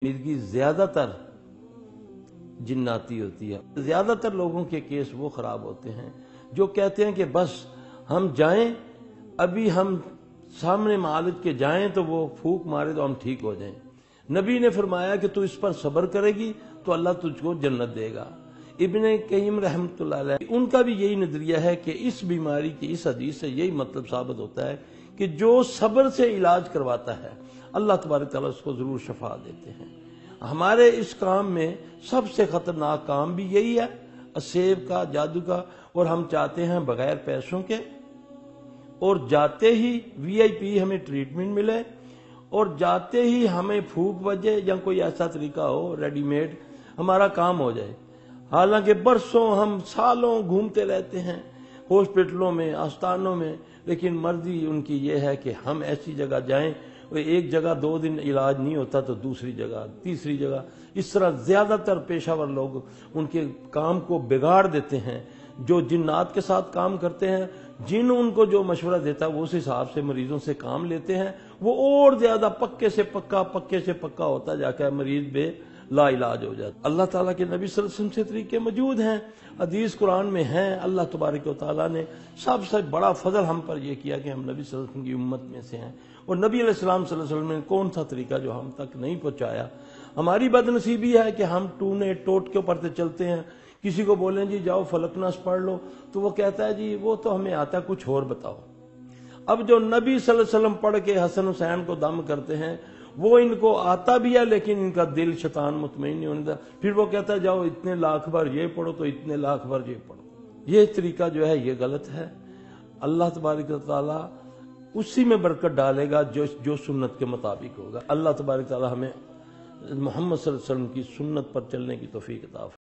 مرغی زیادہ تر جناتی ہوتی ہے۔ زیادہ تر لوگوں کے کیس وہ خراب ہوتے ہیں جو کہتے ہیں کہ بس ہم جائیں، ابھی ہم سامنے معالج کے جائیں تو وہ پھونک مارے تو ہم ٹھیک ہو جائیں۔ نبی نے فرمایا کہ تو اس پر صبر کرے گی تو اللہ تجھ کو جنت دے گا۔ ابن قیم رحمۃ اللہ علیہ ان کا بھی یہی نظریہ ہے کہ اس بیماری کی اس حدیث سے یہی مطلب ثابت ہوتا ہے کہ جو صبر سے علاج کرواتا ہے اللہ تبارک تعالیٰ اس کو ضرور شفا دیتے ہیں۔ ہمارے اس کام میں سب سے خطرناک کام بھی یہی ہے، اسیب کا، جادو کا، اور ہم چاہتے ہیں بغیر پیسوں کے اور جاتے ہی وی آئی پی ہمیں ٹریٹمنٹ ملے اور جاتے ہی ہمیں پھونک بجے یا کوئی ایسا طریقہ ہو ریڈی میڈ ہمارا کام ہو جائے۔ حالانکہ برسوں ہم سالوں گھومتے رہتے ہیں ہاسپٹلوں میں، آستانوں میں، لیکن مرضی ان کی یہ ہے کہ ہم ایسی جگہ جائیں، ایک جگہ 2 دن علاج نہیں ہوتا تو دوسری جگہ، تیسری جگہ، اس طرح زیادہ تر پیشہ ور لوگ ان کے کام کو بگاڑ دیتے ہیں۔ جو جنات کے ساتھ کام کرتے ہیں، جن ان کو جو مشورہ دیتا ہے وہ اس حساب سے مریضوں سے کام لیتے ہیں، وہ اور زیادہ پکے سے پکا ہوتا جاتا ہے، مریض بے لا علاج ہو جاتا۔ اللہ تعالیٰ کے نبی صلی اللہ علیہ وسلم سے طریقے موجود ہیں، حدیث قرآن میں ہیں۔ اللہ تبارک و تعالیٰ نے سب سے بڑا فضل ہم پر یہ کیا کہ ہم نبی صلی اللہ علیہ وسلم کی امت میں سے ہیں، اور نبی علیہ السلام صلی اللہ علیہ وسلم نے کون سا طریقہ جو ہم تک نہیں پہنچایا۔ ہماری بد نصیبی ہے کہ ہم ٹونے ٹوٹ کے پڑھتے چلتے ہیں۔ کسی کو بولیں جی جاؤ فلک ناس پڑھ لو تو وہ کہتا ہے جی وہ تو ہمیں آتا ہے، کچھ اور بتاؤ۔ اب جو نبی صلی اللہ علیہ وسلم پڑھ کے حسن حسین کو دم کرتے ہیں وہ ان کو آتا بھی ہے، لیکن ان کا دل شیطان مطمئن نہیں ہونے دیتا۔ پھر وہ کہتا ہے جاؤ اتنے لاکھ بار یہ پڑھو تو اتنے لاکھ بار یہ پڑھو۔ یہ طریقہ جو ہے یہ غلط ہے۔ اللہ تبارک و تعالیٰ اسی میں برکت ڈالے گا جو سنت کے مطابق ہوگا۔ اللہ تبارک و تعالیٰ ہمیں محمد صلی اللہ علیہ وسلم کی سنت پر چلنے کی توفیق عطا فرمائے۔